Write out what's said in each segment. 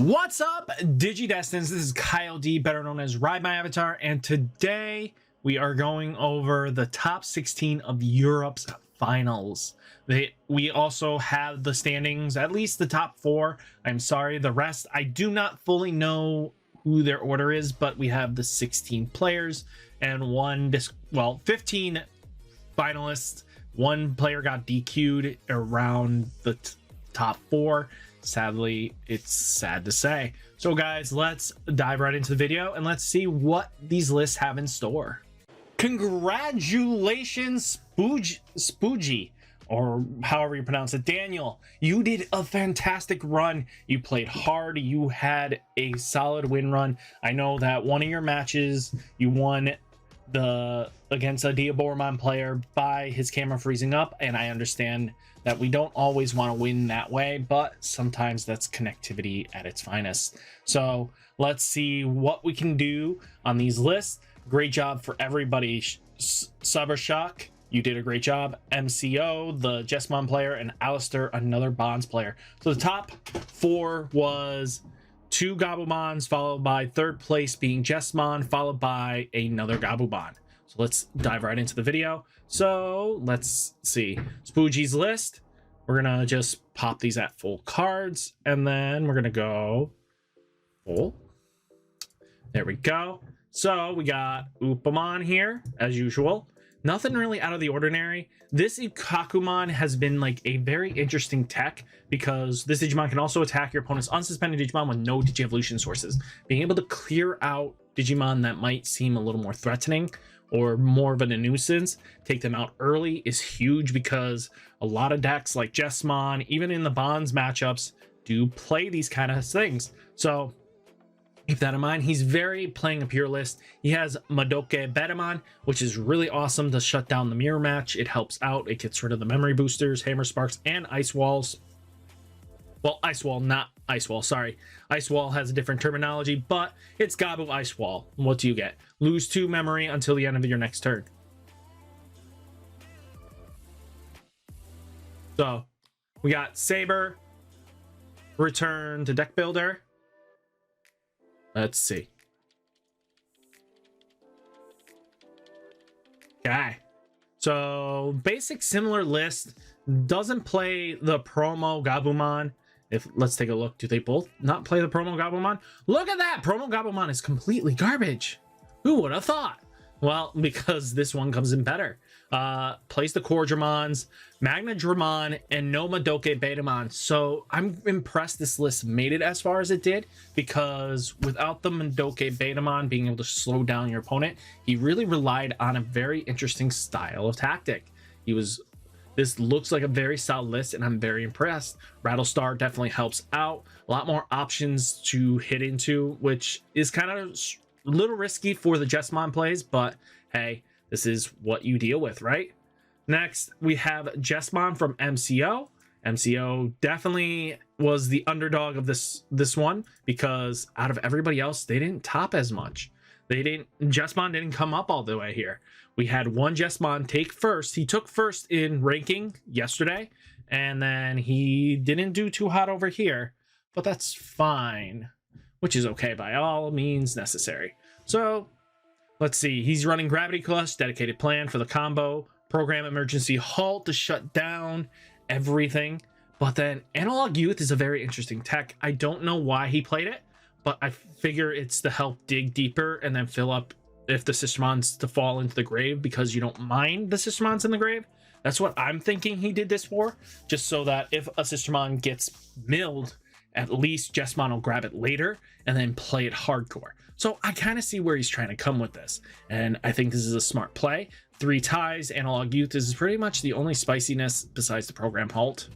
What's up, Digidestins? This is Kyle D, better known as Ridemyavatar, and today we are going over the top 16 of Europe's finals. We also have the standings, at least the top 4. I'm sorry, the rest, I do not fully know who their order is, but we have the 16 players and 15 finalists. One player got DQ'd around the top 4. Sadly, it's sad to say. So guys, let's dive right into the video and let's see what these lists have in store. Congratulations, Fuji, or however you pronounce it. Daniel, you did a fantastic run. You played hard. You had a solid win run. I know that one of your matches you won against a Diaboromon player by his camera freezing up, and I understand that we don't always want to win that way, but sometimes that's connectivity at its finest. So let's see what we can do on these lists. Great job for everybody. Shock, you did a great job. MCO, the Jesmon player, and Alistair, another Bonds player. So the top 4 was 2 Gabumons, followed by 3rd place being Jesmon, followed by another Gabumon. So let's dive right into the video. So let's see Fuji's list. We're gonna just pop these at full cards, and then we're gonna go full. There we go. So we got Upamon here as usual. Nothing really out of the ordinary. This Ikakumon has been like a very interesting tech because this Digimon can also attack your opponent's unsuspended Digimon with no Digi-Evolution sources. Being able to clear out Digimon that might seem a little more threatening or more of a nuisance, take them out early, is huge because a lot of decks like Jesmon, even in the Bonds matchups, do play these kind of things. So keep that in mind. He's very playing a pure list. He has Madoka F3 which is really awesome to shut down the mirror match. It helps out. It gets rid of the memory boosters, hammer sparks, and ice walls. Well, ice wall, not ice wall, sorry. Ice wall has a different terminology, but it's Gabu ice wall. What do you get? Lose 2 memory until the end of your next turn. So we got Saber, return to deck builder. Let's see. Okay. So basic similar list. Doesn't play the promo Gabumon. Let's take a look. Do they both not play the promo Gabumon? Look at that! Promo Gabumon is completely garbage. Who would have thought? Well, because this one comes in better. Plays the Core Dramons, Magna Dramon, and no Madoka F3. So I'm impressed this list made it as far as it did, because without the Madoka F3 being able to slow down your opponent, he really relied on a very interesting style of tactic. This looks like a very solid list, and I'm very impressed. Rattlestar definitely helps out. A lot more options to hit into, which is kind of a little risky for the Jesmon plays, but hey, this is what you deal with, right? Next, we have Jesmon from MCO. MCO definitely was the underdog of this one, because out of everybody else, they didn't top as much. Jesmon didn't come up all the way here. We had one Jesmon take first. He took first in ranking yesterday, and then he didn't do too hot over here, but that's fine, which is okay by all means necessary. So let's see. He's running Gravity Clutch, dedicated plan for the combo, program emergency halt to shut down everything. But then Analog Youth is a very interesting tech. I don't know why he played it, but I figure it's to help dig deeper and then fill up if the Sistermon's to fall into the grave, because you don't mind the Sistermon's in the grave. That's what I'm thinking he did this for, just so that if a Sistermon gets milled, at least Jesmon will grab it later and then play it hardcore. So I kind of see where he's trying to come with this, and I think this is a smart play. 3 ties, Analog Youth is pretty much the only spiciness besides the program halt.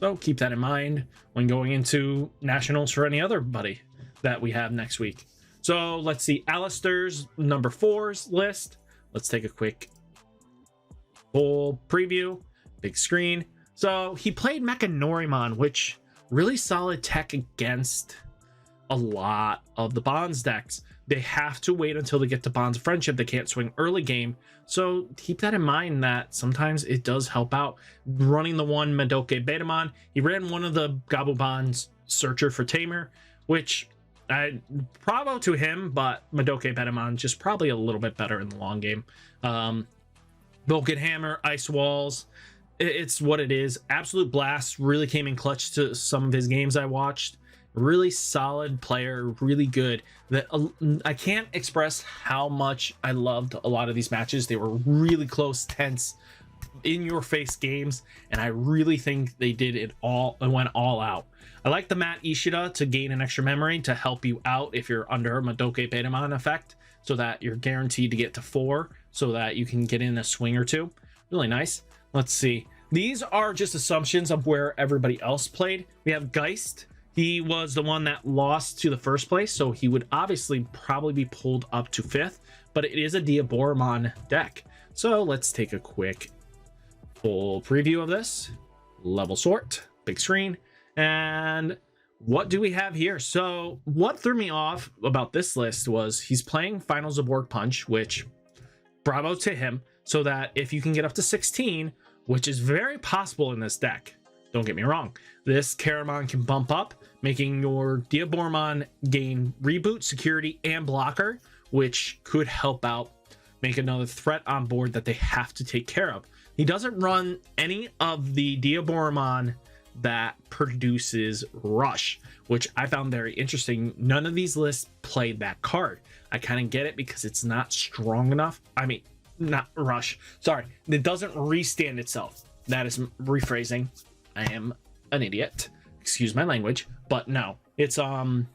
So keep that in mind when going into nationals for any other buddy that we have next week. So let's see Alistair's number 4's list. Let's take a quick full preview, big screen. So he played Mechanorimon, which really solid tech against a lot of the Bonds decks. They have to wait until they get to Bonds of Friendship. They can't swing early game. So keep that in mind, that sometimes it does help out. Running the one Madoka F3, he ran one of the Gabumons Searcher for Tamer, which bravo to him, but Madoka F3 just probably a little bit better in the long game. Vulcan Hammer, Ice Walls, it's what it is. Absolute Blast really came in clutch to some of his games I watched. Really solid player, really good. I can't express how much I loved a lot of these matches. They were really close, tense, in your face games, and I really think they did it all and went all out. I like the Matt Ishida to gain an extra memory to help you out if you're under Madoka F3 effect, so that you're guaranteed to get to 4 so that you can get in a swing or two. Really nice. Let's see. These are just assumptions of where everybody else played. We have Geist. He was the one that lost to the first place, so he would obviously probably be pulled up to 5th, but it is a Diaboromon deck. So let's take a quick full preview of this. Level sort, big screen, and what do we have here? So what threw me off about this list was he's playing Finals of Work Punch, which bravo to him, so that if you can get up to 16, which is very possible in this deck, don't get me wrong, this Caramon can bump up, making your Diaboromon gain reboot, security, and blocker, which could help out make another threat on board that they have to take care of. He doesn't run any of the Diaboromon that produces Rush, which I found very interesting. None of these lists play that card. I kind of get it because it's not strong enough. I mean, not Rush. Sorry, it doesn't restand itself. That is rephrasing. I am an idiot. Excuse my language, but no, it's the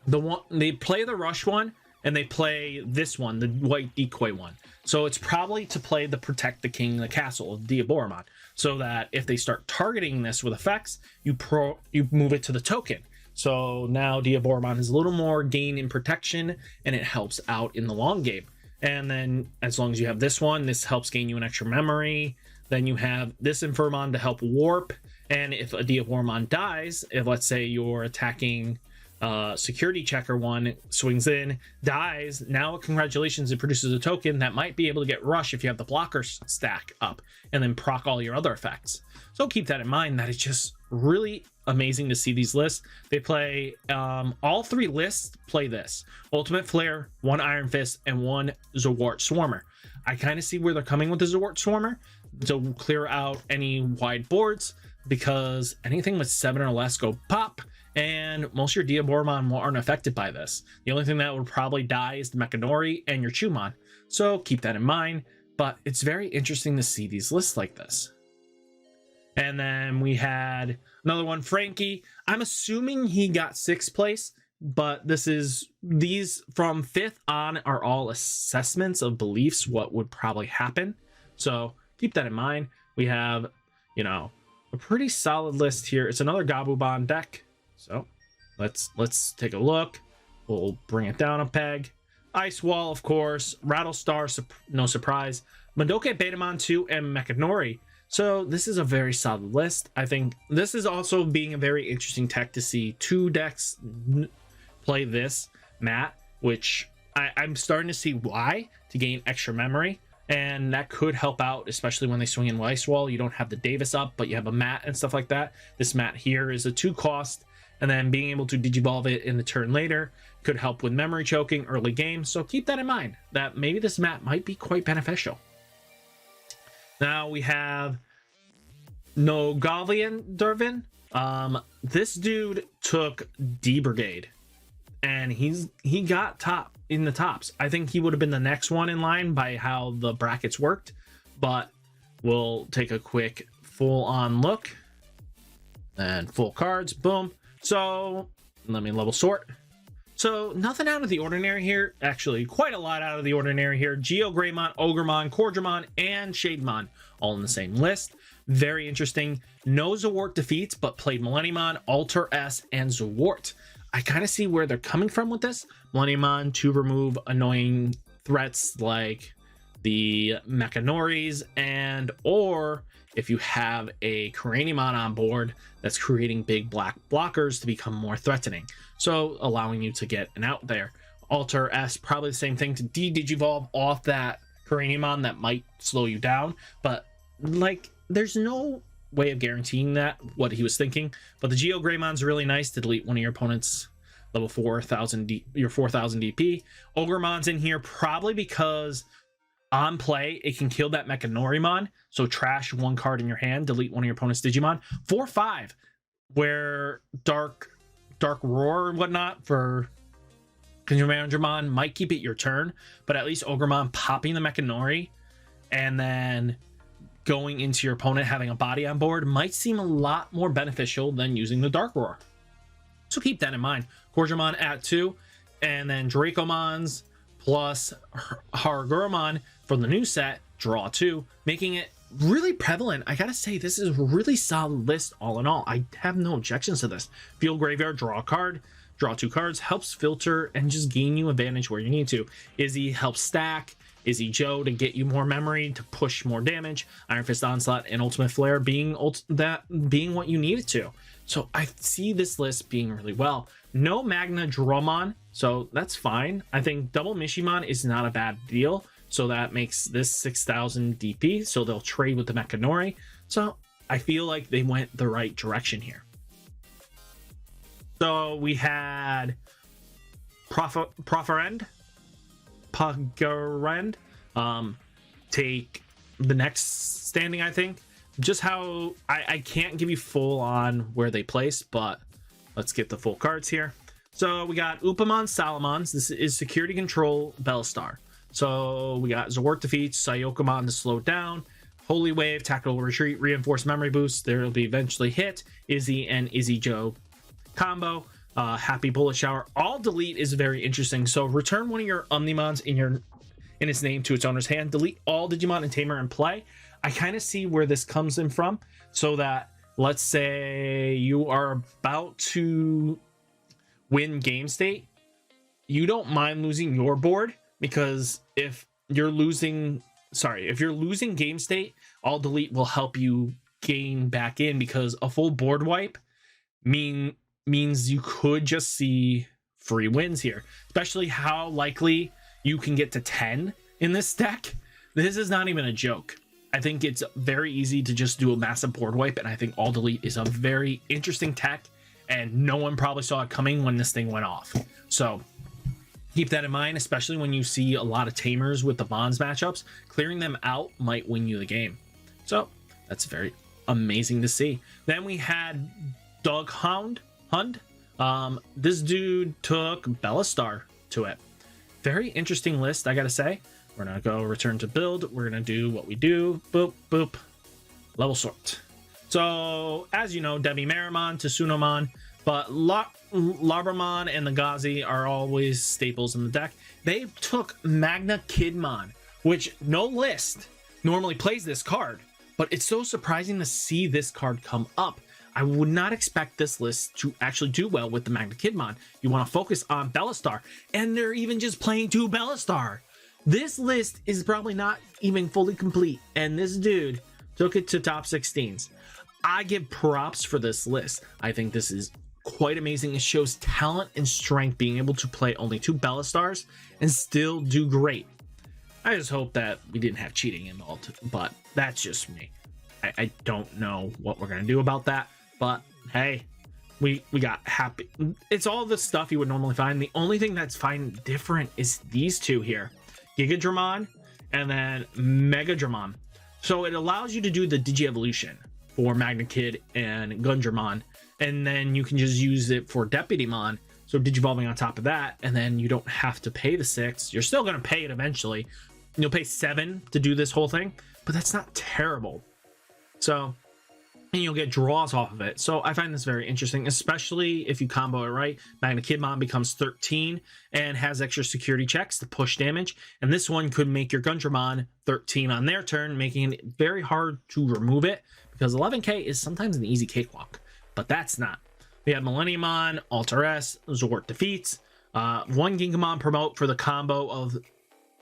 one they play the Rush one, and they play this one, the white decoy one. So it's probably to play the Protect the King, the Castle of Diaboromon, so that if they start targeting this with effects, you move it to the token. So now Diaboromon has a little more gain in protection, and it helps out in the long game. And then as long as you have this one, this helps gain you an extra memory. Then you have this Infirmon to help warp. And if a Diaboromon dies, if let's say you're attacking security checker one, swings in, dies, now congratulations, it produces a token that might be able to get Rush if you have the blockers stack up, and then proc all your other effects. So keep that in mind, that it's just really amazing to see these lists. They play all 3 lists play this: Ultimate Flare, 1 Iron Fist, and 1 Zawart Swarmer. I kind of see where they're coming with the Zawart Swarmer to clear out any wide boards, because anything with 7 or less go pop, and most of your Diaboromon aren't affected by this. The only thing that would probably die is the Mechanori and your Chumon. So keep that in mind, but it's very interesting to see these lists like this. And then we had another one, Frankie. I'm assuming he got 6th place, but these from 5th on are all assessments of beliefs, what would probably happen. So keep that in mind. We have, you know, a pretty solid list here. It's another Gabumon deck. So let's take a look. We'll bring it down a peg. Ice Wall, of course. Rattlestar, no surprise. Madoka F3 2 and Mechanori. So this is a very solid list. I think this is also being a very interesting tech to see 2 decks play this Matt, which I'm starting to see why, to gain extra memory. And that could help out, especially when they swing in Ice Wall. You don't have the Davis up, but you have a Matt and stuff like that. This Matt here is a 2 cost, and then being able to Digivolve it in the turn later could help with memory choking early game. So keep that in mind, that maybe this Matt might be quite beneficial. Now we have no goblindurvan. This dude took D Brigade, and he got top in the tops. I think he would have been the next one in line by how the brackets worked, but we'll take a quick full on look and full cards. Boom. So let me level sort. So nothing out of the ordinary here. Actually, quite a lot out of the ordinary here. Geogreymon, Ogremon, Cordramon, and Shademon all in the same list. Very interesting. No Zawart defeats, but played Millenniumon, Alter S, and Zawart. I kind of see where they're coming from with this. Millenniumon to remove annoying threats like the Mechanoris, and or if you have a Craniumon on board that's creating big black blockers to become more threatening, so allowing you to get an out there. Alter S, probably the same thing, to digivolve off that Craniumon that might slow you down, but like there's no way of guaranteeing that, what he was thinking. But the Geogreymon's really nice to delete one of your opponent's level 4000 your 4000 DP. Ogremon's in here probably because on play it can kill that Mechanorimon, so trash one card in your hand, delete one of your opponent's Digimon. 4/5, where Dark Roar and whatnot for Conjuramon might keep it your turn, but at least Ogremon popping the Mechanori and then going into your opponent having a body on board might seem a lot more beneficial than using the Dark Roar. So keep that in mind. Corjamon at 2, and then Dracomons plus Hargurumon from the new set, draw 2, making it really prevalent. I gotta say, this is a really solid list all in all. I have no objections to this. Field Graveyard, draw a card, draw 2 cards, helps filter and just gain you advantage where you need to. Izzy helps stack. Izzy Joe to get you more memory to push more damage. Iron Fist Onslaught and Ultimate Flare being what you need it to. So I see this list being really well. No Magna Dromon, so that's fine. I think Double Mishimon is not a bad deal. So that makes this 6000 DP. So they'll trade with the Mechanori. So I feel like they went the right direction here. So we had Pogerend take the next standing, I think. Just how I can't give you full on where they place, but let's get the full cards here. So we got Upamon Salamons. This is security control Bellastar. So we got Zort defeats Sayokamon to slow down. Holy Wave, tactical retreat, reinforced memory boost. There will be eventually hit. Izzy and Izzy Joe combo. Happy Bullet Shower. All delete is very interesting. So return one of your Omnimons in its name to its owner's hand. Delete all Digimon and Tamer in play. I kind of see where this comes in from, so that let's say you are about to win game state, you don't mind losing your board, because if you're losing game state, all delete will help you gain back in, because a full board wipe means you could just see free wins here, especially how likely you can get to 10 in this deck. This is not even a joke. I think it's very easy to just do a massive board wipe, and I think all delete is a very interesting tech, and no one probably saw it coming when this thing went off. So keep that in mind, especially when you see a lot of Tamers with the Bonds matchups. Clearing them out might win you the game. So that's very amazing to see. Then we had Hound Hunt. This dude took Bellastar to it. Very interesting list, I gotta say. We're gonna go return to build. We're gonna do what we do. Boop, boop. Level sort. So, as you know, Debimarimon, Tsunomon, but Labramon and the Gazi are always staples in the deck. They took Magna Kidmon, which no list normally plays this card, but it's so surprising to see this card come up. I would not expect this list to actually do well with the Magna Kidmon. You want to focus on Bellastar, and they're even just playing 2 Bellastar. This list is probably not even fully complete, and this dude took it to top 16s. I give props for this list. I think this is quite amazing. It shows talent and strength being able to play only 2 Bellastars and still do great. I just hope that we didn't have cheating involved, but that's just me. I don't know what we're going to do about that, but hey, we got happy. It's all the stuff you would normally find. The only thing that's different is these two here. Gigadramon and then Megadramon. So it allows you to do the Digi-Evolution for Magna Kid and Gundramon, and then you can just use it for Deputymon, so Digivolving on top of that, and then you don't have to pay the 6. You're still going to pay it eventually. You'll pay 7 to do this whole thing, but that's not terrible. So, and you'll get draws off of it. So I find this very interesting, especially if you combo it right. Magna Kidmon becomes 13 and has extra security checks to push damage. And this one could make your Gundramon 13 on their turn, making it very hard to remove it, because 11k is sometimes an easy cakewalk, but that's not. We have Millenniumon, Alter S, Zort defeats, 1 Gingamon promote for the combo of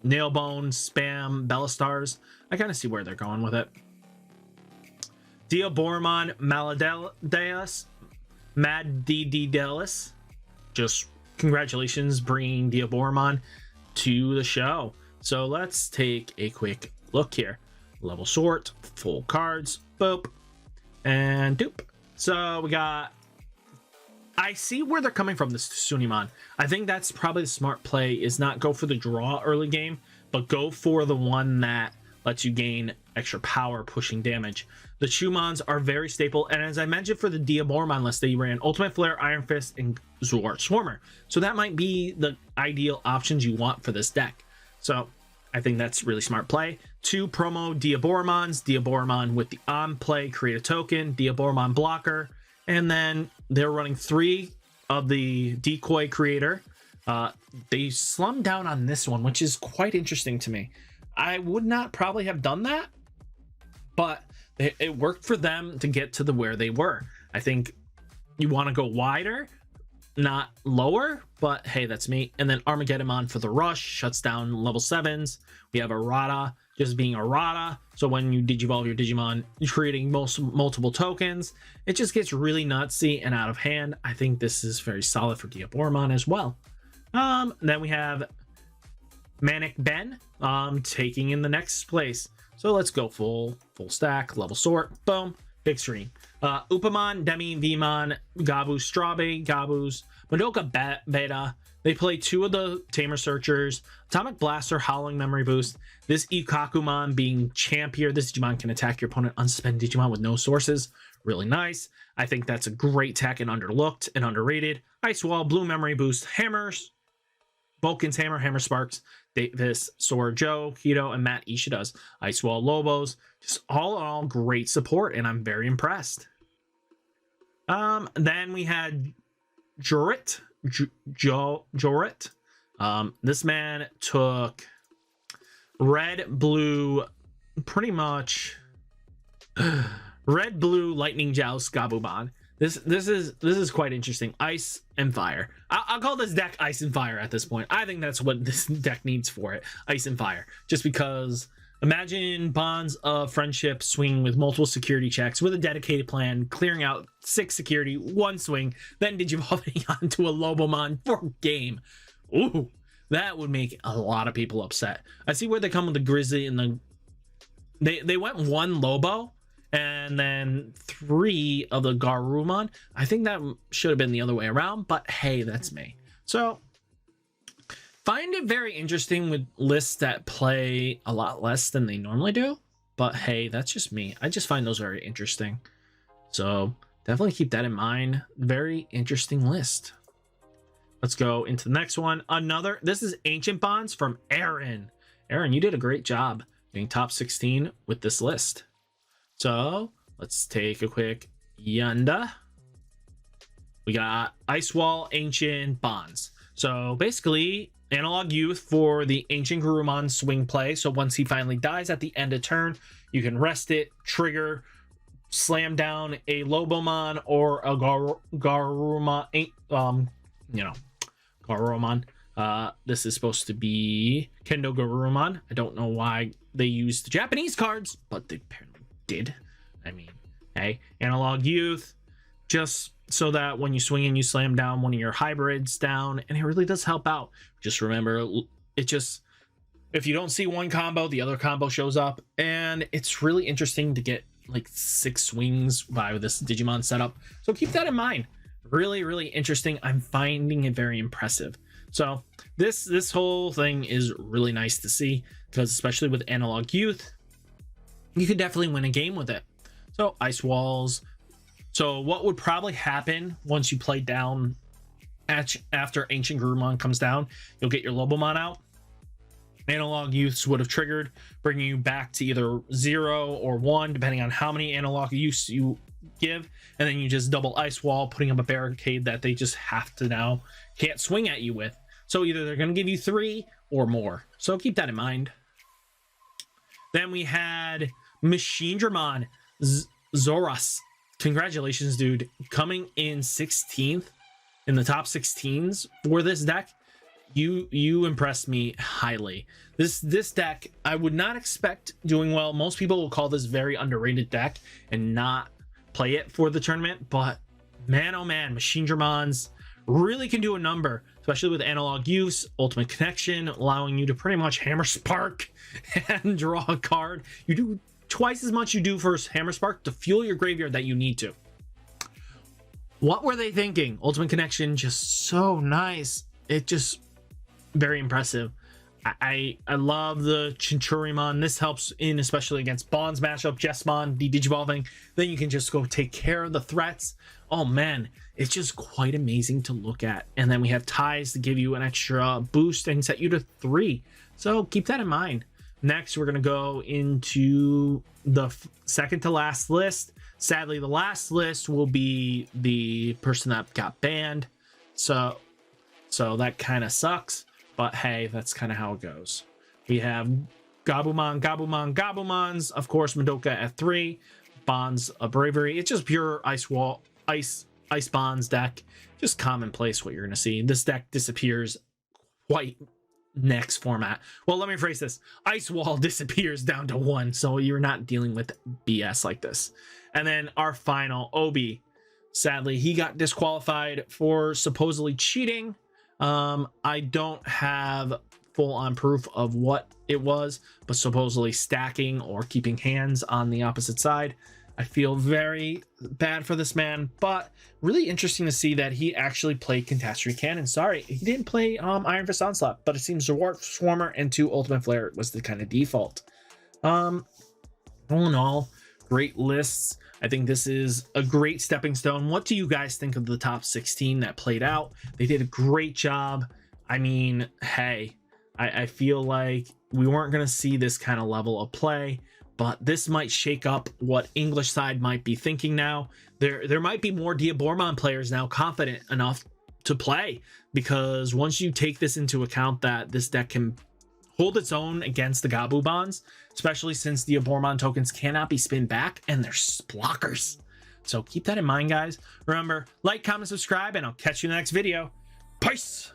Nailbone, Spam, Bellastars. I kind of see where they're going with it. Diaboromon, Maddidelis. Just congratulations bringing Diaboromon to the show. So let's take a quick look here. Level sort, full cards, boop, and doop. So we got I see where they're coming from, this Sunimon. I think that's probably the smart play, is not go for the draw early game, but go for the one that lets you gain extra power pushing damage. The Chumons are very staple, and as I mentioned for the Diaboromon list, they ran Ultimate Flare, Iron Fist, and Zoros Swarmer. So that might be the ideal options you want for this deck. So I think that's really smart play. 2 promo Diaboromons, Diaboromon with the on play, create a token, Diaboromon blocker, and then they're running 3 of the decoy creator. They slummed down on this one, which is quite interesting to me. I would not probably have done that, but it worked for them to get to where they were. I think you want to go wider, not lower, but hey, that's me. And then Armageddon for the rush, shuts down level 7s. We have Errata just being Errata. So when you digivolve your Digimon, you're creating multiple tokens. It just gets really nutsy and out of hand. I think this is very solid for Diaboromon as well. Then we have Manic Ben taking in the next place. So let's go full stack, level sort, boom, big screen. Upamon, Demi, Vmon, Gabu, Strawberry, Gabus, Madoka Beta. They play 2 of the Tamer Searchers, Atomic Blaster, Howling Memory Boost. This Ikakumon being champ here. This Digimon can attack your opponent unspent Digimon with no sources. Really nice. I think that's a great tech and underlooked and underrated. Ice Wall, Blue Memory Boost, Hammers, Vulcan's Hammer, Hammer Sparks, Davis, Sora Joe, Keto, and Matt Ishida's Ice Wall Lobos. Just all in all great support, and I'm very impressed. Then we had Jarrett Jorat. This man took red, blue, pretty much red, blue, lightning joust, Gabumon. This is quite interesting. Ice and fire. I'll call this deck ice and fire at this point. I think that's what this deck needs for it. Ice and fire. Just because imagine Bonds of Friendship swinging with multiple security checks with a dedicated plan, clearing out 6 security, 1 swing, then digivolving onto a Lobomon for game. Ooh, that would make a lot of people upset. I see where they come with the Grizzly and the they went 1 Lobo and then 3 of the Garurumon. I think that should have been the other way around, but hey, that's me. So find it very interesting with lists that play a lot less than they normally do, but hey, that's just me. I just find those very interesting. So definitely keep that in mind. Very interesting list. Let's go into the next one. This is Ancient Bonds from Aron. Aron, you did a great job getting top 16 with this list. So let's take a quick yanda. We got Ice Wall, Ancient Bonds. So basically analog youth for the Ancient Garurumon swing play. So once he finally dies at the end of turn, you can rest it, trigger, slam down a Lobomon or a Garurumon, Garurumon. This is supposed to be Kendo Garurumon. I don't know why they used the Japanese cards, but they apparently did. I mean, hey, analog youth, just so that when you swing and you slam down one of your hybrids down, and it really does help out. Just remember, if you don't see one combo, the other combo shows up, and it's really interesting to get like 6 swings by this Digimon setup. So keep that in mind. Really, really interesting. I'm finding it very impressive. So this whole thing is really nice to see, because especially with analog youth, you could definitely win a game with it. So Ice Walls. So what would probably happen once you play down after Ancient Garurumon comes down, you'll get your Lobomon out. Analog youths would have triggered, bringing you back to either 0 or 1, depending on how many analog youths you give, and then you just double Ice Wall, putting up a barricade that they just have to now can't swing at you with. So either they're going to give you 3 or more. So keep that in mind. Then we had Machinedramon Zoros. Congratulations, dude. Coming in 16th in the top 16s for this deck. You impressed me highly. This deck, I would not expect doing well. Most people will call this very underrated deck and not play it for the tournament, but man, oh man, Machinedramons really can do a number, especially with analog use, ultimate connection, allowing you to pretty much hammer spark and draw a card. You do twice as much you do for hammer spark to fuel your graveyard that you need to. What were they thinking? Ultimate Connection, just so nice. It just very impressive. I love the Chinchurimon. This helps in especially against Bonds matchup, Jessmon, de-digivolving. Then you can just go take care of the threats. Oh man, it's just quite amazing to look at. And then we have ties to give you an extra boost and set you to 3. So keep that in mind. Next, we're gonna go into the second to last list. Sadly, the last list will be the person that got banned. So that kind of sucks. But hey, that's kind of how it goes. We have Gabumons, of course, Madoka F3 Bonds, a bravery. It's just pure ice bonds deck. Just commonplace what you're gonna see. This deck disappears quite next format. Well, let me phrase this. Ice wall disappears down to 1, so you're not dealing with BS like this. And then our final Obi. Sadly, he got disqualified for supposedly cheating. I don't have full-on proof of what it was, but supposedly stacking or keeping hands on the opposite side. I feel very bad for this man, but really interesting to see that he actually played Catastrophe Cannon. Sorry, he didn't play Iron Fist Onslaught, but it seems Dwarf Swarmer and 2 Ultimate Flare was the kind of default. All in all, great lists. I think this is a great stepping stone. What do you guys think of the top 16 that played out? They did a great job. I mean, hey, I feel like we weren't going to see this kind of level of play, but this might shake up what English side might be thinking now. There might be more Diaboromon players now confident enough to play, because once you take this into account that this deck can hold its own against the Gabu Bonds, especially since the Diaboromon tokens cannot be spin back and they're blockers. So keep that in mind, guys. Remember, like, comment, subscribe, and I'll catch you in the next video. Peace!